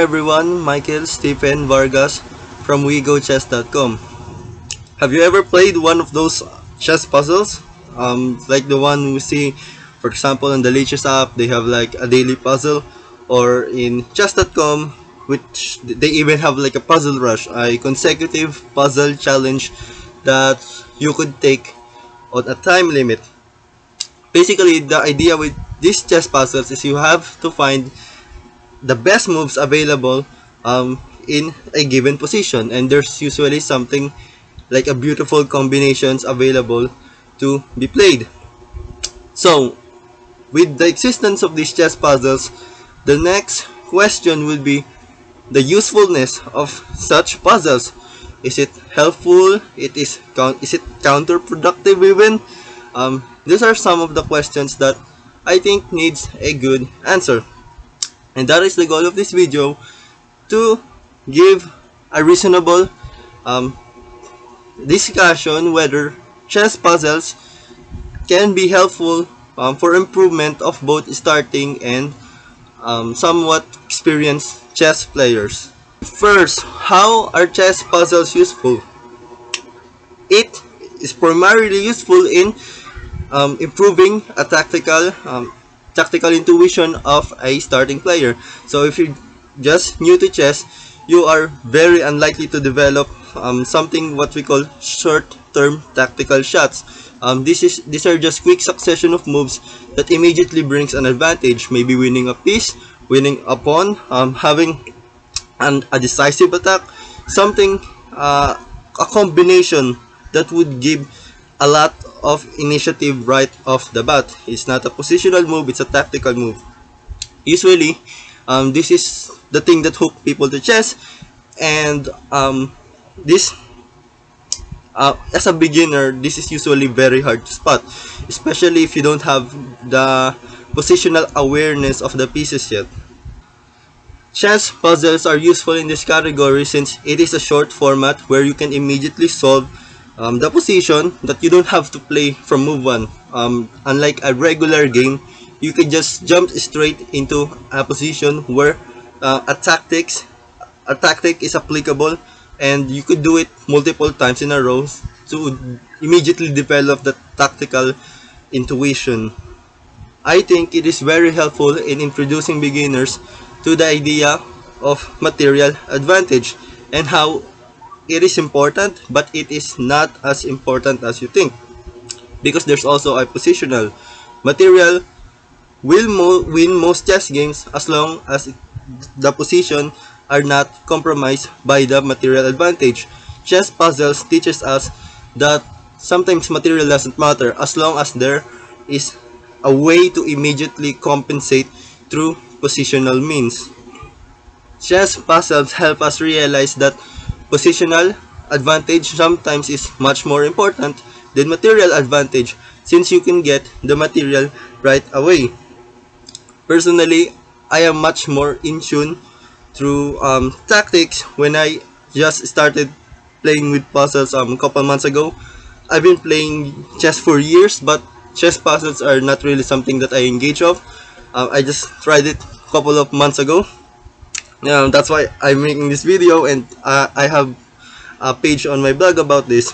everyone, Michael Stephen Vargas from WeGoChess.com. Have you ever played one of those chess puzzles? Like the one we see, for example, on the Leeches app, they have like a daily puzzle, or in Chess.com, which they even have like a puzzle rush, a consecutive puzzle challenge that you could take on a time limit. Basically, the idea with these chess puzzles is you have to find the best moves available in a given position, and there's usually something like a beautiful combinations available to be played. So with the existence of these chess puzzles, the next question will be the usefulness of such puzzles. Is it helpful? Is it counterproductive even? These are some of the questions that I think needs a good answer. And that is the goal of this video, to give a reasonable discussion whether chess puzzles can be helpful for improvement of both starting and somewhat experienced chess players. First, how are chess puzzles useful? It is primarily useful in improving a tactical intuition of a starting player. So if you're just new to chess, you are very unlikely to develop something what we call short-term tactical shots. These are just quick succession of moves that immediately brings an advantage, maybe winning a piece, winning a pawn, having a decisive attack, something, a combination that would give a lot of initiative right off the bat. It's not a positional move, it's a tactical move. Usually, this is the thing that hook people to chess, and this as a beginner, this is usually very hard to spot, especially if you don't have the positional awareness of the pieces yet. Chess puzzles are useful in this category since it is a short format where you can immediately solve the position that you don't have to play from move 1. Unlike a regular game, you can just jump straight into a position where a tactic is applicable, and you could do it multiple times in a row to immediately develop the tactical intuition. I think it is very helpful in introducing beginners to the idea of material advantage and how it is important, but it is not as important as you think, because there's also a positional. Material will win most chess games as long as the position are not compromised by the material advantage. Chess puzzles teaches us that sometimes material doesn't matter as long as there is a way to immediately compensate through positional means. Chess puzzles help us realize that positional advantage sometimes is much more important than material advantage, since you can get the material right away. Personally, I am much more in tune through tactics when I just started playing with puzzles a couple months ago. I've been playing chess for years, but chess puzzles are not really something that I engage of. I just tried it a couple of months ago. That's why I'm making this video, and I have a page on my blog about this.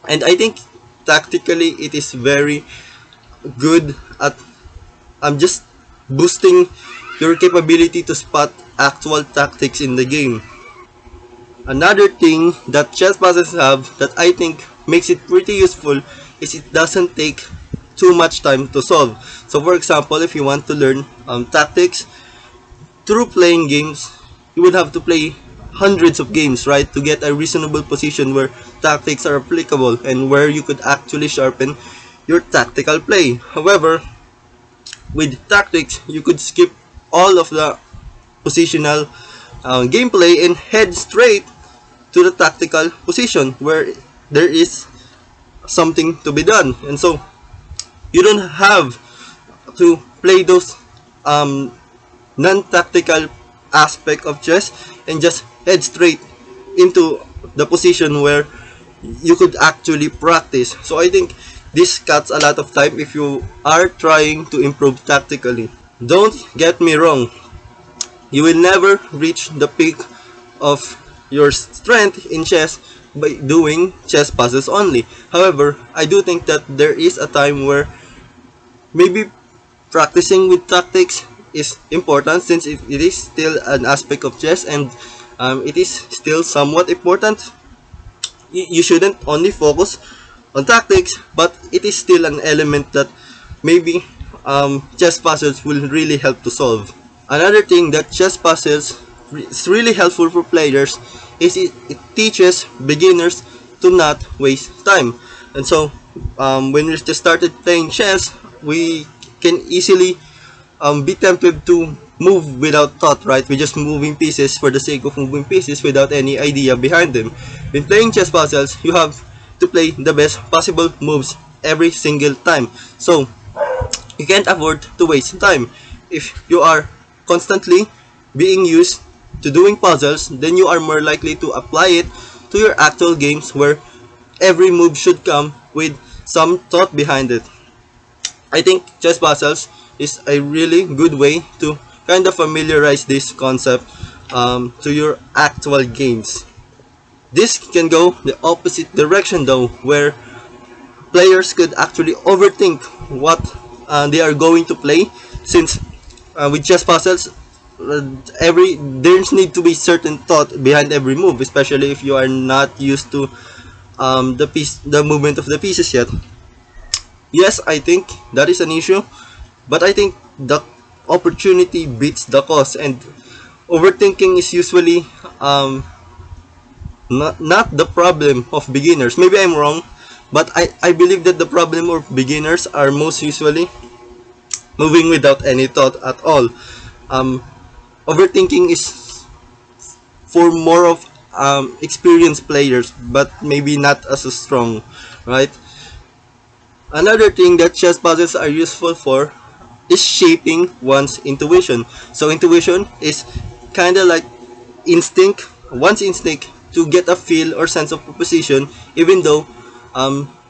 And I think tactically it is very good at just boosting your capability to spot actual tactics in the game. Another thing that chess puzzles have that I think makes it pretty useful is it doesn't take too much time to solve. So for example, if you want to learn tactics through playing games, you would have to play hundreds of games, right, to get a reasonable position where tactics are applicable and where you could actually sharpen your tactical play. However, with tactics, you could skip all of the positional gameplay and head straight to the tactical position where there is something to be done. And so you don't have to play those non-tactical aspect of chess and just head straight into the position where you could actually practice. So I think this cuts a lot of time if you are trying to improve tactically. Don't get me wrong, You will never reach the peak of your strength in chess by doing chess puzzles only. However, I do think that there is a time where maybe practicing with tactics is important, since it is still an aspect of chess, and it is still somewhat important. You shouldn't only focus on tactics, but it is still an element that maybe chess puzzles will really help to solve. Another thing that chess puzzles is really helpful for players is it teaches beginners to not waste time. And so when we just started playing chess, we can easily be tempted to move without thought, right? We're just moving pieces for the sake of moving pieces without any idea behind them. When playing chess puzzles, you have to play the best possible moves every single time. So you can't afford to waste time. If you are constantly being used to doing puzzles, then you are more likely to apply it to your actual games, where every move should come with some thought behind it. I think chess puzzles is a really good way to kind of familiarize this concept to your actual games. This can go the opposite direction though, where players could actually overthink what they are going to play, since with chess puzzles, there need to be certain thought behind every move, especially if you are not used to the movement of the pieces yet. Yes, I think that is an issue, but I think the opportunity beats the cost, and overthinking is usually not the problem of beginners. Maybe I'm wrong, but I believe that the problem of beginners are most usually moving without any thought at all. Overthinking is for more of experienced players, but maybe not as strong, right? Another thing that chess puzzles are useful for is shaping one's intuition. So intuition is kind of like instinct, one's instinct to get a feel or sense of proposition, even though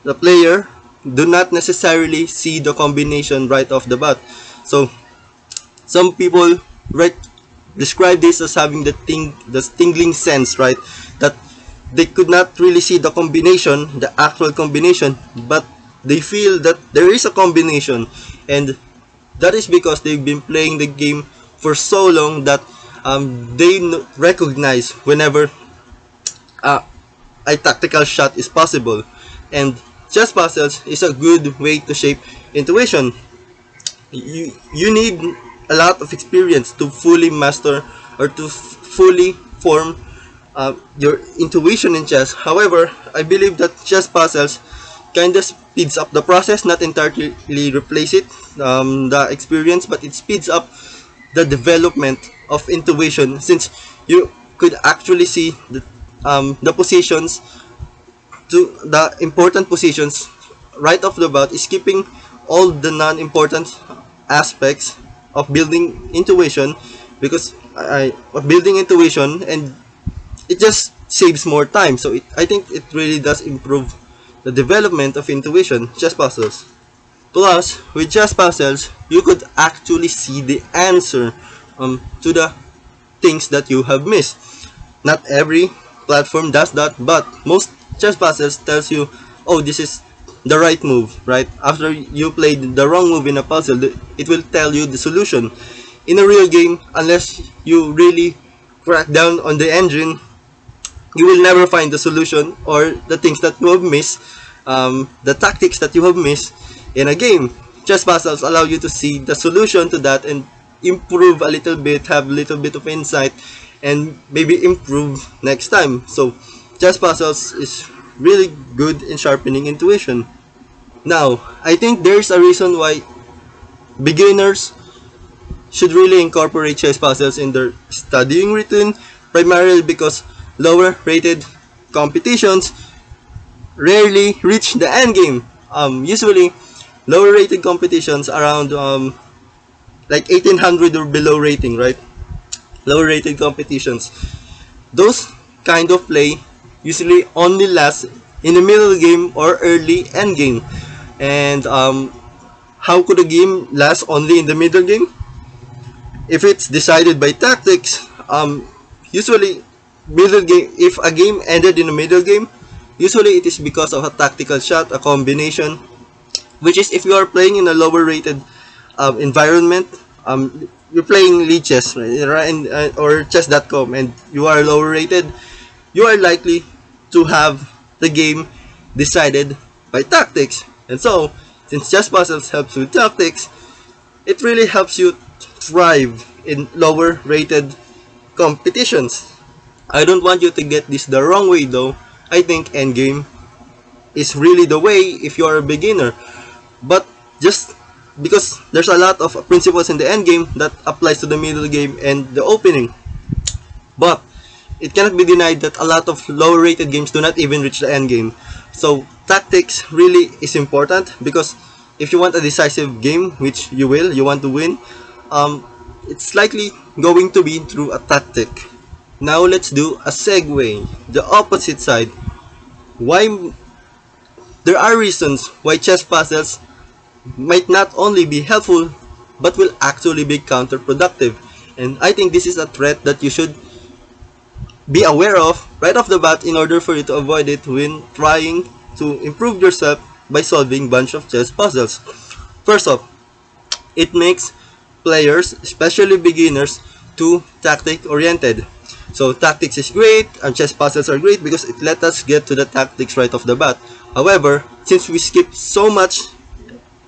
the player do not necessarily see the combination right off the bat. So some people describe this as having the tingling sense, right? That they could not really see the combination, the actual combination, but they feel that there is a combination, and that is because they've been playing the game for so long that they recognize whenever a tactical shot is possible. And chess puzzles is a good way to shape intuition. You need a lot of experience to fully master or to fully form your intuition in chess. However, I believe that chess puzzles kind of speeds up the process, not entirely replace it, the experience, but it speeds up the development of intuition, since you could actually see the positions, to the important positions right off the bat, skipping all the non-important aspects of building intuition, because of building intuition, and it just saves more time. So I think it really does improve the development of intuition, chess puzzles. Plus, with chess puzzles, you could actually see the answer to the things that you have missed. Not every platform does that, but most chess puzzles tells you, oh, this is the right move, right? After you played the wrong move in a puzzle, it will tell you the solution. In a real game, unless you really crack down on the engine, you will never find the solution or the things that you have missed, the tactics that you have missed in a game. Chess puzzles allow you to see the solution to that and improve a little bit, have a little bit of insight, and maybe improve next time. So chess puzzles is really good in sharpening intuition. Now, I think there's a reason why beginners should really incorporate chess puzzles in their studying routine, primarily because lower rated competitions rarely reach the end game. Usually, lower rated competitions around like 1800 or below rating, right? Lower rated competitions. Those kind of play usually only last in the middle game or early end game. And how could a game last only in the middle game? If it's decided by tactics, usually middle game. If a game ended in a middle game, usually it is because of a tactical shot, a combination. Which is if you are playing in a lower rated environment, you're playing lead chess, right? And, or chess.com, and you are lower rated, you are likely to have the game decided by tactics. And so, since chess puzzles helps with tactics, it really helps you thrive in lower rated competitions. I don't want you to get this the wrong way though. I think endgame is really the way if you are a beginner. But just because there's a lot of principles in the endgame that applies to the middle game and the opening. But it cannot be denied that a lot of lower rated games do not even reach the endgame. So tactics really is important because if you want a decisive game, which you will, you want to win, it's likely going to be through a tactic. Now let's do a segue, the opposite side. Why there are reasons why chess puzzles might not only be helpful but will actually be counterproductive. And I think this is a threat that you should be aware of right off the bat in order for you to avoid it when trying to improve yourself by solving bunch of chess puzzles. First off, it makes players, especially beginners, too tactic oriented. So tactics is great and chess puzzles are great because it let us get to the tactics right off the bat. However, since we skip so much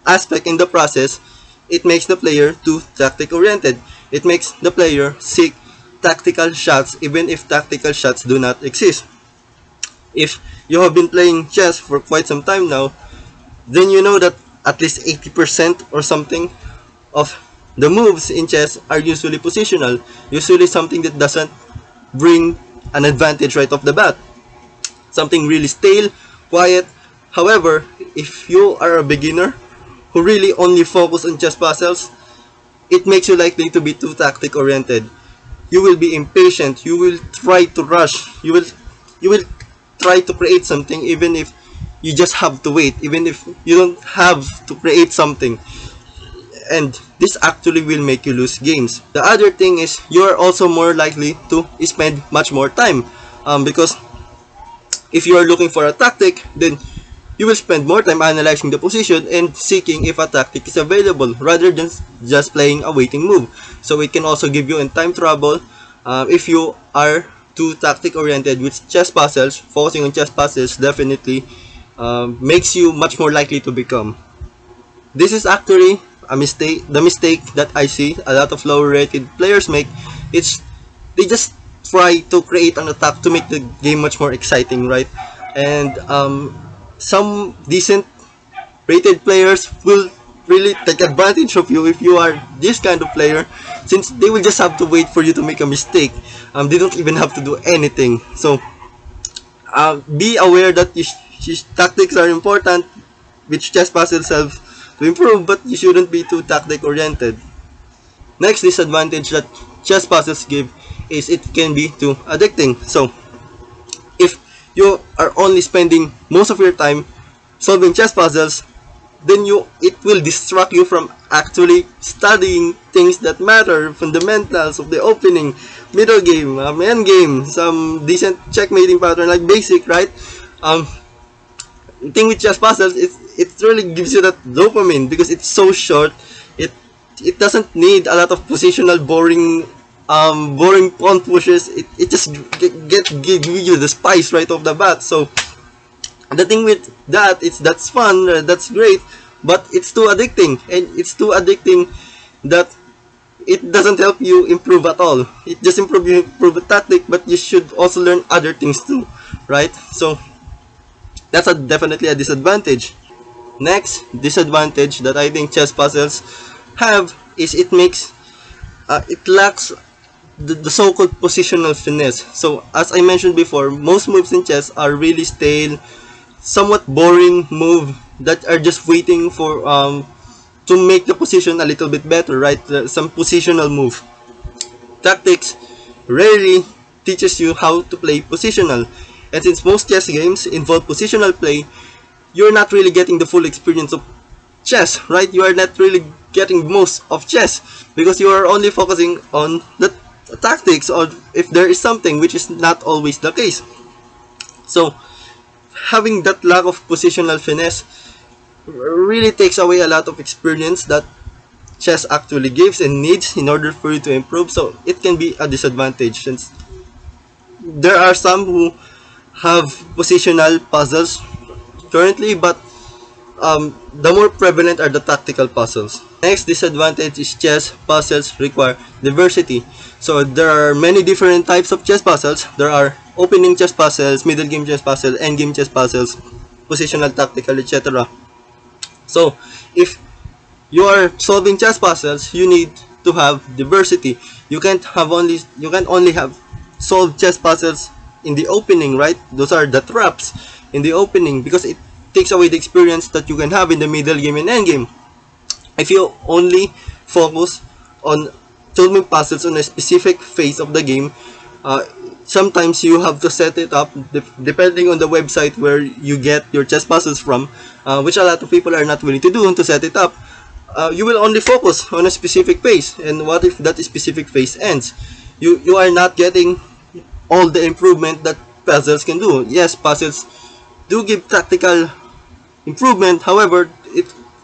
aspect in the process, it makes the player too tactic oriented. It makes the player seek tactical shots even if tactical shots do not exist. If you have been playing chess for quite some time now, then you know that at least 80% or something of the moves in chess are usually positional, usually something that doesn't bring an advantage right off the bat. Something really stale, quiet. However, if you are a beginner who really only focus on chess puzzles, it makes you likely to be too tactic oriented. You will be impatient, you will try to rush, you will try to create something even if you just have to wait, even if you don't have to create something. And this actually will make you lose games. The other thing is you are also more likely to spend much more time because if you are looking for a tactic, then you will spend more time analyzing the position and seeking if a tactic is available rather than just playing a waiting move. So it can also give you in time trouble if you are too tactic oriented with chess puzzles. Focusing on chess puzzles definitely makes you much more likely to become. This is actually a mistake. The mistake that I see a lot of lower rated players make, it's they just try to create an attack to make the game much more exciting, right? And some decent rated players will really take advantage of you if you are this kind of player, since they will just have to wait for you to make a mistake. They don't even have to do anything. So be aware that tactics are important, which chess puzzles help to improve, but you shouldn't be too tactic oriented. Next disadvantage that chess puzzles give is it can be too addicting. So if you are only spending most of your time solving chess puzzles, then it will distract you from actually studying things that matter, fundamentals of the opening, middle game, end game, some decent checkmating pattern like basic, right? Thing with chess puzzles, it really gives you that dopamine because it's so short. It doesn't need a lot of positional boring pawn pushes. It just give you the spice right off the bat. So the thing with that, that's fun, that's great, but it's too addicting, and it's too addicting that it doesn't help you improve at all. It just improve the tactic, but you should also learn other things too, right? So that's definitely a disadvantage. Next disadvantage that I think chess puzzles have is it lacks the so-called positional finesse. So as I mentioned before, most moves in chess are really stale, somewhat boring move that are just waiting for to make the position a little bit better, right? Some positional move. Tactics rarely teaches you how to play positional, and since most chess games involve positional play, you're not really getting the full experience of chess, right? You are not really getting most of chess because you are only focusing on the tactics, or if there is something, which is not always the case. So having that lack of positional finesse really takes away a lot of experience that chess actually gives and needs in order for you to improve. So it can be a disadvantage, since there are some who have positional puzzles currently, but the more prevalent are the tactical puzzles. Next disadvantage is chess puzzles require diversity. So there are many different types of chess puzzles. There are opening chess puzzles, middle game chess puzzles, end game chess puzzles, positional, tactical, etc. So if you are solving chess puzzles, you need to have diversity. You can't only have solve chess puzzles in the opening, right? Those are the traps in the opening, because it takes away the experience that you can have in the middle game and end game. If you only focus on solving puzzles on a specific phase of the game, sometimes you have to set it up depending on the website where you get your chess puzzles from, which a lot of people are not willing to do, to set it up. You will only focus on a specific phase, and what if that specific phase ends? You are not getting all the improvement that puzzles can do. Yes, puzzles do give tactical improvement. However,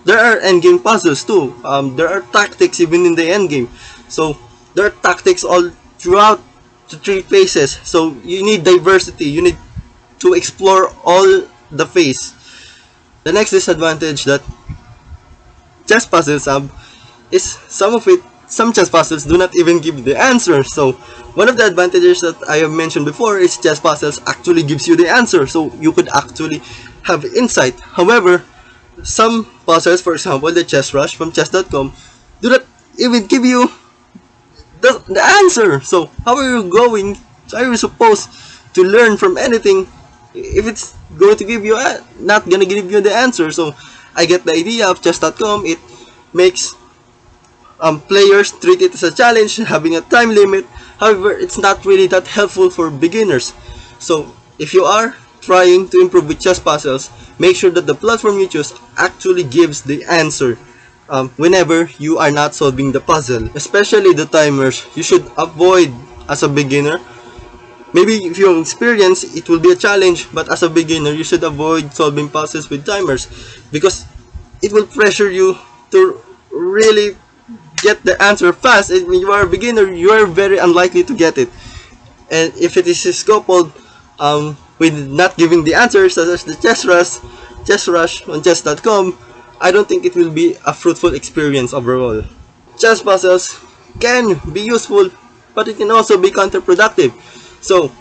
there are endgame puzzles too. There are tactics even in the endgame. So there are tactics all throughout the three phases. So you need diversity. You need to explore all the phase. The next disadvantage that chess puzzles have is some chess puzzles do not even give the answer. So one of the advantages that I have mentioned before is chess puzzles actually gives you the answer, so you could actually have insight. However, some puzzles, for example the chess rush from chess.com, do not even give you the answer. So how are you supposed to learn from anything if it's going to give you not gonna give you the answer? So I get the idea of chess.com. It makes players treat it as a challenge, having a time limit. However, it's not really that helpful for beginners. So if you are trying to improve with chess puzzles, make sure that the platform you choose actually gives the answer whenever you are not solving the puzzle. Especially the timers, you should avoid as a beginner. Maybe if you experience, it will be a challenge, but as a beginner, you should avoid solving puzzles with timers, because it will pressure you to really get the answer fast. And when you are a beginner, you are very unlikely to get it. And if it is coupled with not giving the answers, such as the chess rush on chess.com, I don't think it will be a fruitful experience overall. Chess puzzles can be useful, but it can also be counterproductive. So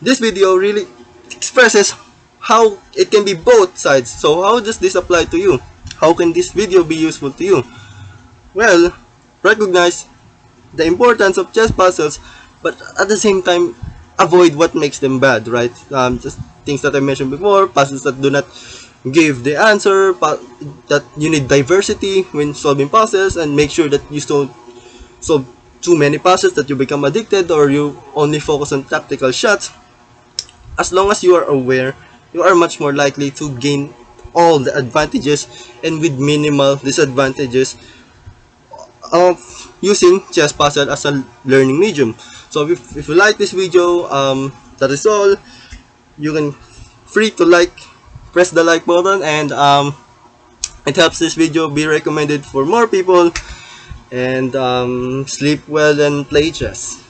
this video really expresses how it can be both sides. So how does this apply to you? How can this video be useful to you? Well, recognize the importance of chess puzzles, but at the same time, avoid what makes them bad, right? Just things that I mentioned before, puzzles that do not give the answer, that you need diversity when solving puzzles, and make sure that you don't solve too many puzzles that you become addicted, or you only focus on tactical shots. As long as you are aware, you are much more likely to gain all the advantages and with minimal disadvantages of using chess puzzle as a learning medium. So if you like this video, that is all. You can free to press the like button, and it helps this video be recommended for more people. And sleep well and play chess.